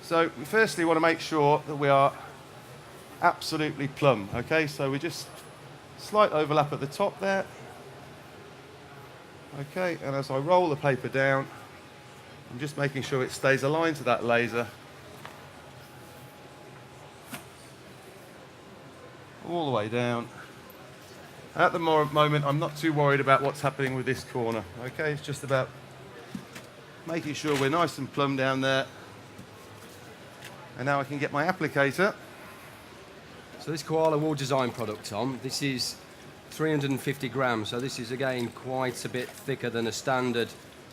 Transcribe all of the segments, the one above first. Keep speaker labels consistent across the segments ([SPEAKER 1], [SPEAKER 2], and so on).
[SPEAKER 1] So we firstly want to make sure that we are absolutely plumb, okay? So we just slight overlap at the top there. Okay, and as I roll the paper down, I'm just making sure it stays aligned to that laser. All the way down. At the moment, I'm not too worried about what's happening with this corner, okay? It's just about making sure we're nice and plumb down there. And now I can get my applicator.
[SPEAKER 2] So this koala wool design product, Tom, this is 350 grams, so this is again quite a bit thicker than a standard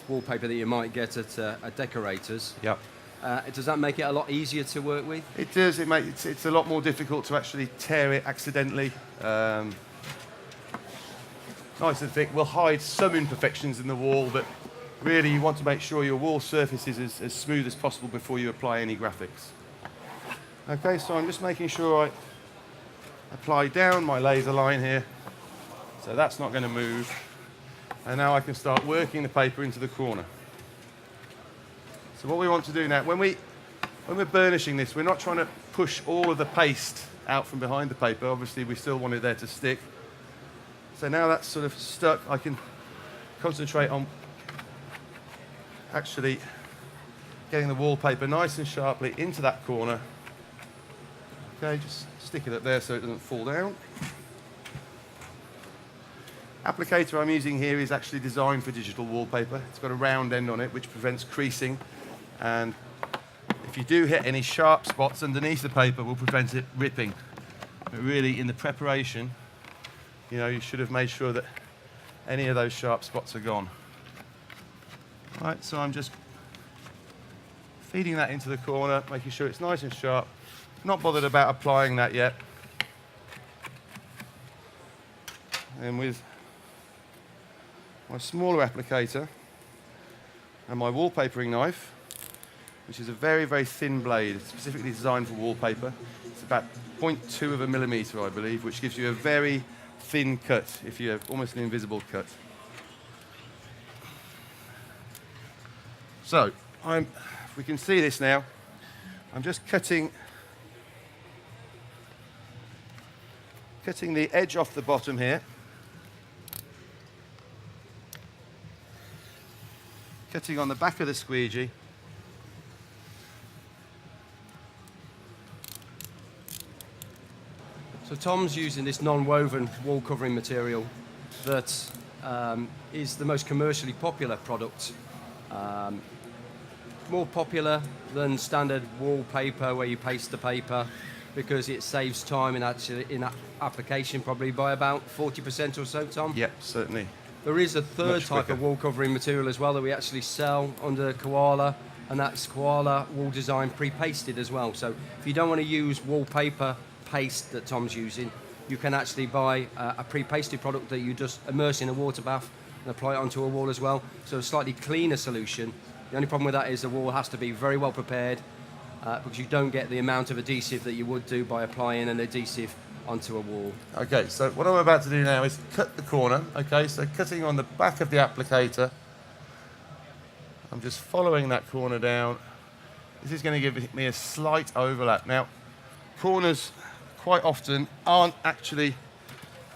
[SPEAKER 2] wallpaper that you might get at a decorator's.
[SPEAKER 1] Yep.
[SPEAKER 2] Does that make it a lot easier to work with?
[SPEAKER 1] It does. It's a lot more difficult to actually tear it accidentally. Nice and thick. Will hide some imperfections in the wall, but really you want to make sure your wall surface is as smooth as possible before you apply any graphics. Okay, so I'm just making sure I apply down my laser line here. So that's not going to move. And now I can start working the paper into the corner. So what we want to do now, when we're burnishing this, we're not trying to push all of the paste out from behind the paper. Obviously, we still want it there to stick. So now that's sort of stuck, I can concentrate on actually getting the wallpaper nice and sharply into that corner. Okay, just stick it up there so it doesn't fall down. Applicator I'm using here is actually designed for digital wallpaper. It's got a round end on it which prevents creasing, and if you do hit any sharp spots underneath the paper, will prevent it ripping. But really, in the preparation, you know, you should have made sure that any of those sharp spots are gone. Right, so I'm just feeding that into the corner, making sure it's nice and sharp. Not bothered about applying that yet. And with my smaller applicator and my wallpapering knife, which is a very, very thin blade, it's specifically designed for wallpaper. It's about 0.2 of a millimeter, I believe, which gives you a very thin cut, if you have almost an invisible cut. So, we can see this now. I'm just cutting the edge off the bottom here. Cutting on the back of the squeegee.
[SPEAKER 2] So Tom's using this non-woven wall covering material that is the most commercially popular product. More popular than standard wallpaper where you paste the paper, because it saves time in application probably by about 40% or so, Tom?
[SPEAKER 1] Yep, certainly.
[SPEAKER 2] There is a third type of wall covering material as well that we actually sell under Koala, and that's Koala Wool Design pre-pasted as well. So if you don't want to use wallpaper paste that Tom's using, you can actually buy a pre-pasted product that you just immerse in a water bath and apply it onto a wall as well. So a slightly cleaner solution. The only problem with that is the wall has to be very well prepared, because you don't get the amount of adhesive that you would do by applying an adhesive onto a wall.
[SPEAKER 1] Okay, so what I'm about to do now is cut the corner. Okay, so cutting on the back of the applicator, I'm just following that corner down. This is going to give me a slight overlap. Now, corners quite often aren't actually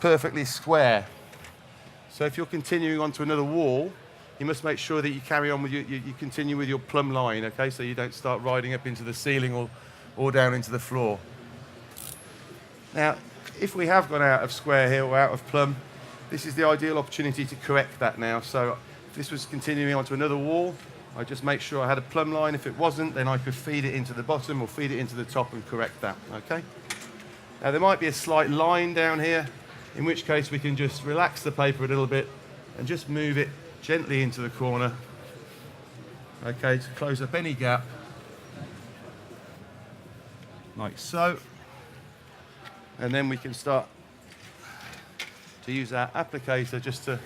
[SPEAKER 1] perfectly square. So if you're continuing onto another wall, you must make sure that you carry on with you continue with your plumb line, okay? So you don't start riding up into the ceiling or down into the floor. Now, if we have gone out of square here or out of plumb, this is the ideal opportunity to correct that now. So if this was continuing onto another wall, I just make sure I had a plumb line. If it wasn't, then I could feed it into the bottom or feed it into the top and correct that, okay? Now, there might be a slight line down here, in which case we can just relax the paper a little bit and just move it gently into the corner, okay, to close up any gap, like so. And then we can start to use our applicator just to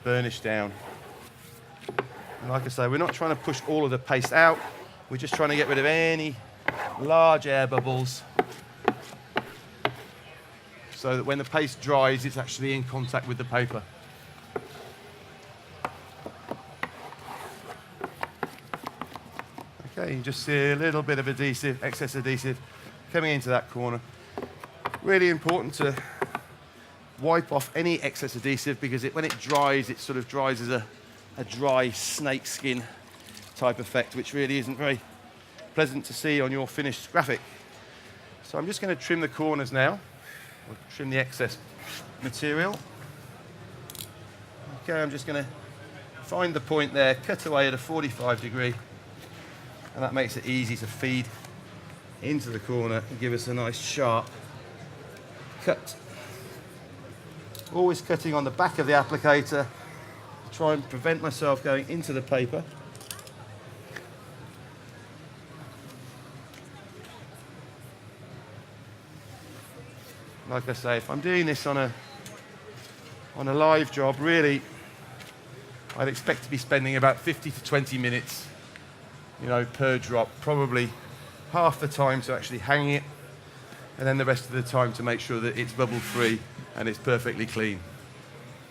[SPEAKER 1] burnish down. And like I say, we're not trying to push all of the paste out, we're just trying to get rid of any large air bubbles so that when the paste dries, it's actually in contact with the paper. Okay, You can just see a little bit of adhesive, excess adhesive coming into that corner. Really important to wipe off any excess adhesive because when it dries, it sort of dries as a dry snake skin type effect, which really isn't very pleasant to see on your finished graphic. So I'm just going to trim the corners now, or trim the excess material. Okay, I'm just going to find the point there, cut away at a 45 degree, and that makes it easy to feed into the corner and give us a nice sharp cut. Always cutting on the back of the applicator to try and prevent myself going into the paper. Like I say, if I'm doing this on a live job, really, I'd expect to be spending about 50 to 20 minutes, per drop. Probably half the time to actually hang it, and then the rest of the time to make sure that it's bubble-free and it's perfectly clean.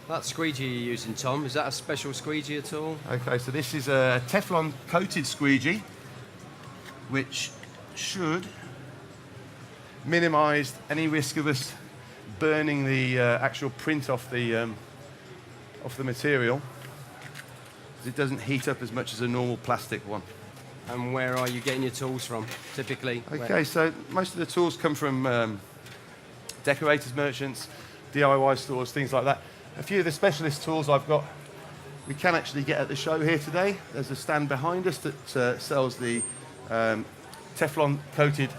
[SPEAKER 2] That squeegee you're using, Tom, is that a special squeegee at all?
[SPEAKER 1] Okay, so this is a Teflon coated squeegee, which should minimise any risk of us burning the actual print off the material, because it doesn't heat up as much as a normal plastic one.
[SPEAKER 2] And where are you getting your tools from, typically?
[SPEAKER 1] Okay, so most of the tools come from decorators, merchants, DIY stores, things like that. A few of the specialist tools I've got, we can actually get at the show here today. There's a stand behind us that sells the Teflon coated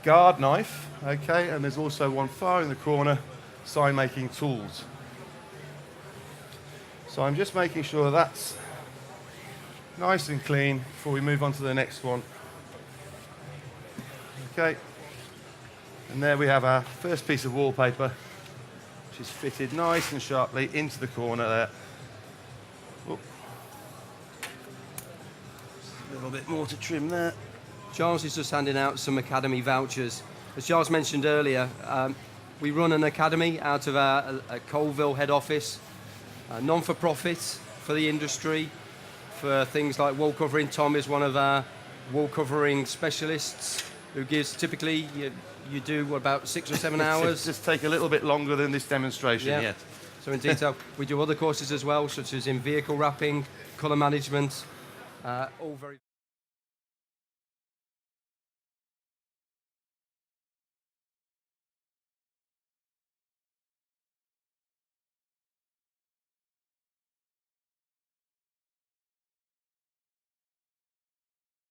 [SPEAKER 1] guard knife, okay, and there's also one far in the corner, sign making tools. So I'm just making sure that's nice and clean before we move on to the next one. Okay, and there we have our first piece of wallpaper, which is fitted nice and sharply into the corner there. Oop. A little bit more to trim there.
[SPEAKER 2] Charles is just handing out some Academy vouchers. As Charles mentioned earlier, we run an academy out of our Colville head office, non-for-profit for the industry, for things like wall covering. Tom is one of our wall covering specialists who gives, typically, you do about 6 or 7 hours.
[SPEAKER 1] Just take a little bit longer than this demonstration,
[SPEAKER 2] yeah.
[SPEAKER 1] Yes.
[SPEAKER 2] So in detail, we do other courses as well, such as in vehicle wrapping, colour management, all very...